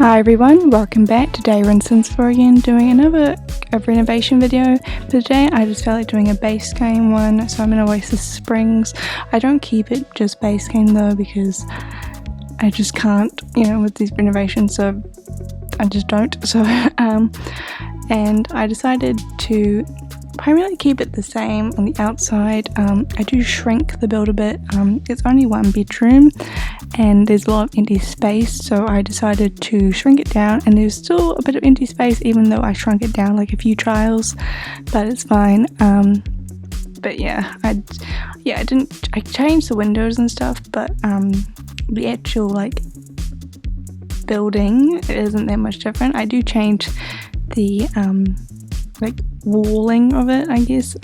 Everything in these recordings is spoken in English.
Hi everyone, welcome back. Today we're in Sinsford again doing another renovation video. For today I just felt like doing a base game one, so I'm in Oasis Springs. I don't keep it just base game though because I just can't, with these renovations, so I just don't. So and I decided to primarily keep it the same on the outside. I do shrink the build a bit. It's only one bedroom and there's a lot of empty space, so I decided to shrink it down, and there's still a bit of empty space even though I shrunk it down like a few trials, but it's fine. But yeah, I changed the windows and stuff, but the actual building, it isn't that much different. I do change the walling of it, I guess.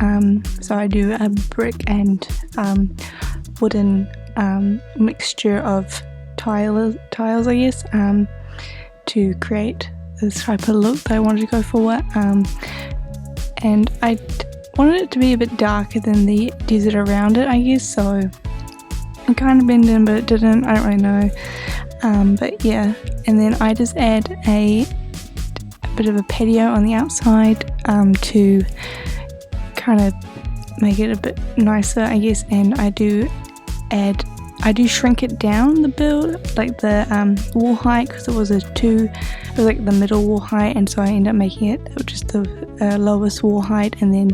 So I do a brick and wooden mixture of tiles, I guess, to create this type of look that I wanted to go for. And I wanted it to be a bit darker than the desert around it, I guess, so it kind of blended in but it didn't, I don't really know. But yeah, and then I just add a bit of a patio on the outside to kind of make it a bit nicer, I guess. And I do shrink it down, the build, like the wall height, because it was like the middle wall height, and so I ended up making it just the lowest wall height, and then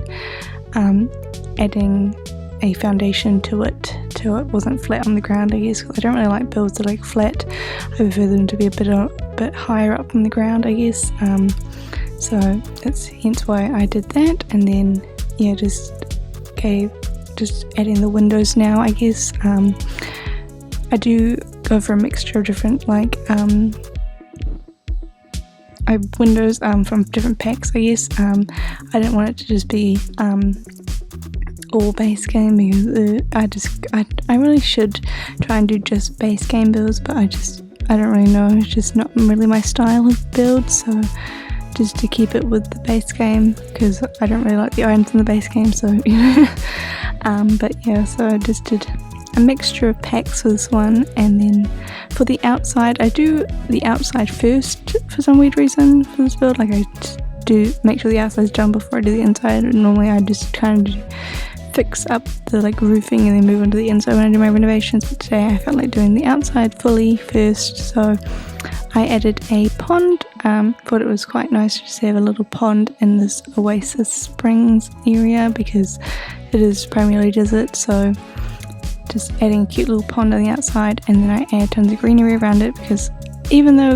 adding a foundation to it till it wasn't flat on the ground, I guess, because I don't really like builds that are like flat. I prefer them to be a bit higher up from the ground, I guess. So that's hence why I did that. And then yeah, just adding the windows now, I guess. I do go for a mixture of different windows from different packs, I guess. I didn't want it to just be all base game, because I really should try and do just base game builds, but I don't really know, it's just not really my style of build. So just to keep it with the base game, because I don't really like the items in the base game, so but yeah, so I just did a mixture of packs for this one. And then for the outside, I do the outside first for some weird reason for this build. Like, I do make sure the outside's done before I do the inside. Normally I just kind of fix up the roofing and then move on to the inside when I do my renovations, but today I felt like doing the outside fully first, so I added a pond. Thought it was quite nice to just have a little pond in this Oasis Springs area because it is primarily desert, so just adding a cute little pond on the outside, and then I add tons of greenery around it, because even though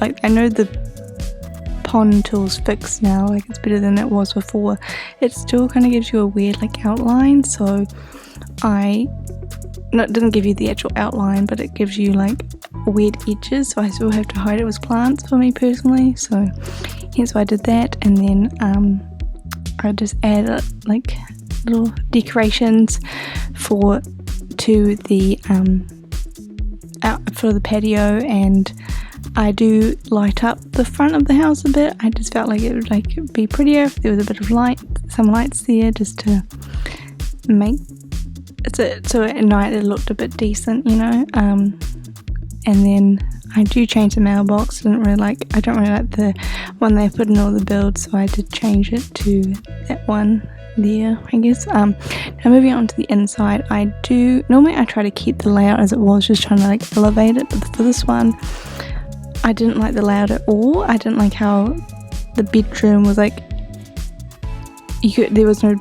I know the pond tool's fixed now, it's better than it was before, it still kind of gives you a weird outline. So it doesn't give you the actual outline, but it gives you weird edges, so I still have to hide it with plants for me personally, so hence why I did that. And then I just add little decorations for the patio, and I do light up the front of the house a bit. I just felt like it would be prettier if there was a bit of some lights there, just to make it so at night it looked a bit decent, and then I do change the mailbox. I don't really like the one they put in all the builds, so I did change it to that one there, I guess. Now moving on to the inside, normally I try to keep the layout as it was, just trying to elevate it, but for this one I didn't like the layout at all. I didn't like how the bedroom was there was no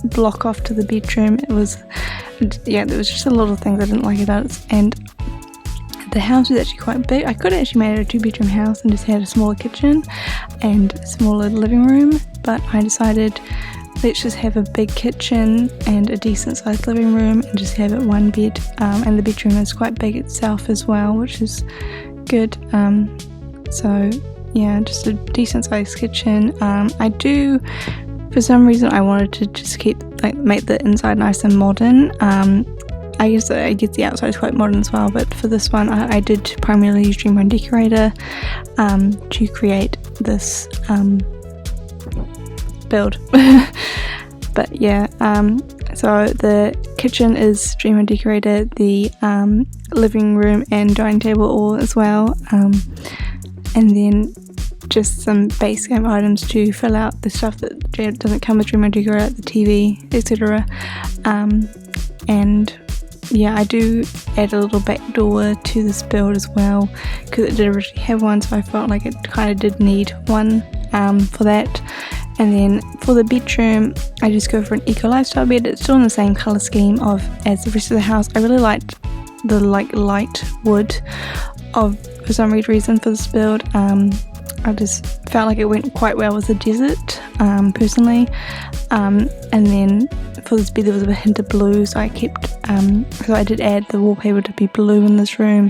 block off to the bedroom. There was just a lot of things I didn't like about it, and the house was actually quite big. I could have actually made it a 2-bedroom house and just had a smaller kitchen and a smaller living room, but I decided let's just have a big kitchen and a decent sized living room and just have it one bed, and the bedroom is quite big itself as well, which is good. So yeah, just a decent sized kitchen. For some reason I wanted to just make the inside nice and modern. I guess the outside is quite modern as well, but for this one I did primarily use Dream Home Decorator to create this build. But yeah, so the kitchen is dream decorated, the living room and dining table all as well, and then just some base game items to fill out the stuff that doesn't come with dream decorator, the TV, etc. And yeah, I do add a little back door to this build as well because it did originally have one, so I felt like it kind of did need one for that. And then for the bedroom, I just go for an eco lifestyle bed. It's still in the same colour scheme as the rest of the house. I really liked the light wood for some weird reason for this build. I just felt like it went quite well with the desert, personally. And then for this bed there was a hint of blue, so I kept, so I did add the wallpaper to be blue in this room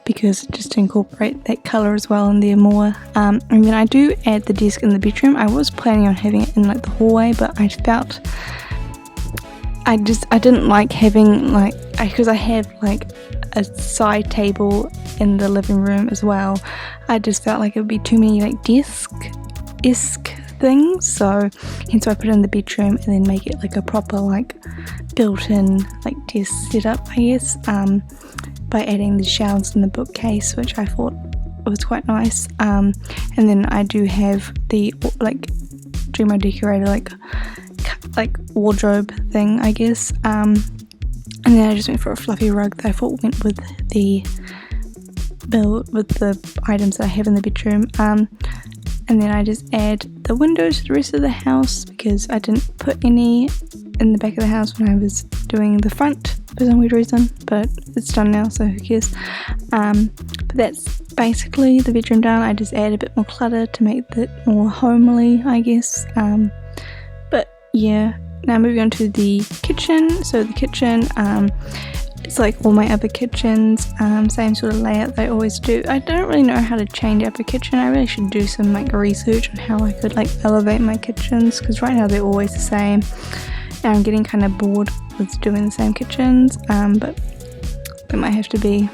because just to incorporate that colour as well in there more. And then I do add the desk in the bedroom. I was planning on having it in like the hallway, but I felt I didn't like having because I have like a side table in the living room as well. I just felt like it would be too many like desk-esque things, so hence I put it in the bedroom and then make it like a proper like built-in like desk setup, I guess, by adding the shelves and the bookcase, which I thought was quite nice. And then I do have the like Dreamo decorator like wardrobe thing, I guess. And then I just went for a fluffy rug that I thought went with the build with the items that I have in the bedroom. And then I just add the windows to the rest of the house because I didn't put any in the back of the house when I was doing the front for some weird reason, but it's done now, so who cares. But that's basically the bedroom done. I just add a bit more clutter to make it more homely, I guess. But yeah, now moving on to the kitchen. So the kitchen, it's like all my other kitchens, same sort of layout that I always do. I don't really know how to change up a kitchen. I really should do some like research on how I could like elevate my kitchens, because right now they're always the same and I'm getting kind of bored with doing the same kitchens, but it might have to be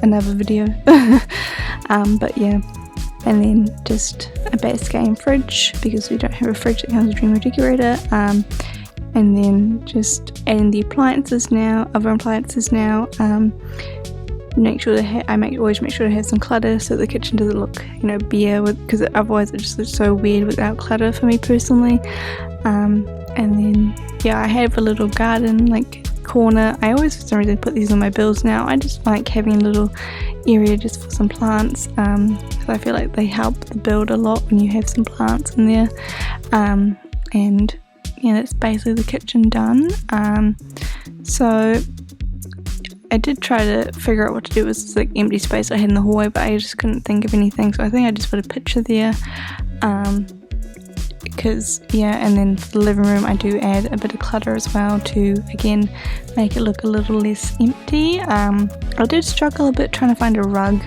another video. But yeah, and then just a base game fridge because we don't have a fridge that comes with Dreamo decorator. And then just adding the appliances now, other appliances now. Make sure that always make sure to have some clutter so the kitchen doesn't look, bare, because otherwise it just looks so weird without clutter for me personally. And then yeah, I have a little garden like corner. I always for some reason put these on my builds now. I just like having a little area just for some plants, because I feel like they help the build a lot when you have some plants in there. And yeah, that's basically the kitchen done. So I did try to figure out what to do with this like empty space I had in the hallway, but I just couldn't think of anything, so I think I just put a picture there. Because yeah, and then for the living room I do add a bit of clutter as well to again make it look a little less empty. I did struggle a bit trying to find a rug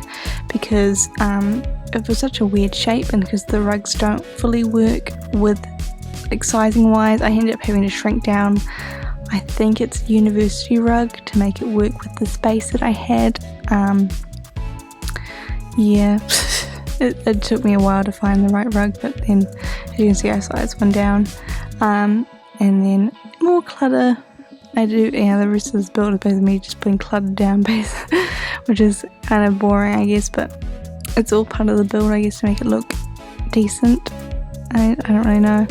because it was such a weird shape, and because the rugs don't fully work with like sizing wise, I ended up having to shrink down, I think it's university rug, to make it work with the space that I had. Yeah, it took me a while to find the right rug, but then as you can see I sized one down. And then more clutter. The rest of this build is basically me just putting clutter down which is kind of boring, I guess, but it's all part of the build, I guess, to make it look decent. I don't really know,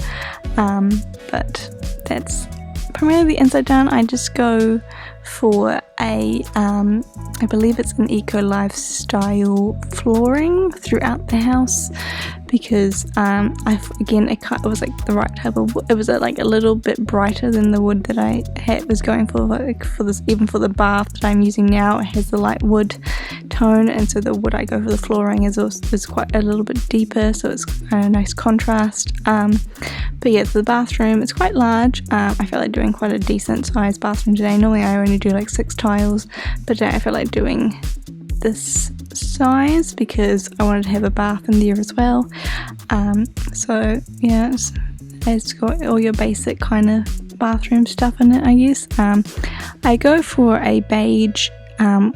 but that's primarily the inside done. I just go for I believe it's an eco lifestyle flooring throughout the house, because it was like the right type of wood. It was like a little bit brighter than the wood that I was going for, like for this, even for the bath that I'm using now. It has the light wood tone, and so the wood I go for the flooring is quite a little bit deeper, so it's kind of nice contrast. But yeah, the bathroom, it's quite large. I felt like doing quite a decent sized bathroom today. Normally I only do like 6 tiles, but today I felt like doing this size because I wanted to have a bath in there as well. So yeah, it's got all your basic kind of bathroom stuff in it, I guess. I go for a beige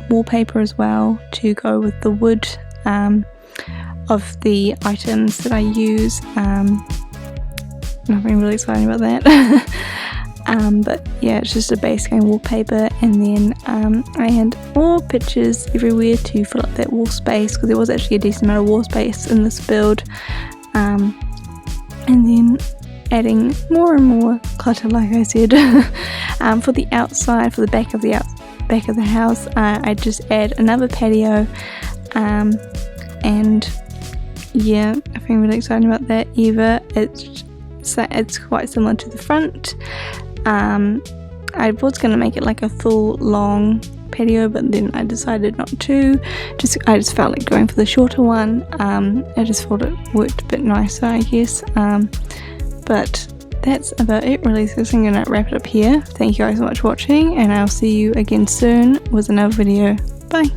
wallpaper as well to go with the wood of the items that I use. Nothing really exciting about that. But yeah, it's just a base game wallpaper, and then I had more pictures everywhere to fill up that wall space, because there was actually a decent amount of wall space in this build, and then adding more and more clutter, like I said. For the outside, for the back of the house, I just add another patio, and yeah, I feel really excited about that. It's quite similar to the front. I was going to make it like a full long patio, but then I decided not to. I just felt like going for the shorter one. I just thought it worked a bit nicer, I guess. But that's about it really, so I'm going to wrap it up here. Thank you guys so much for watching, and I'll see you again soon with another video. Bye!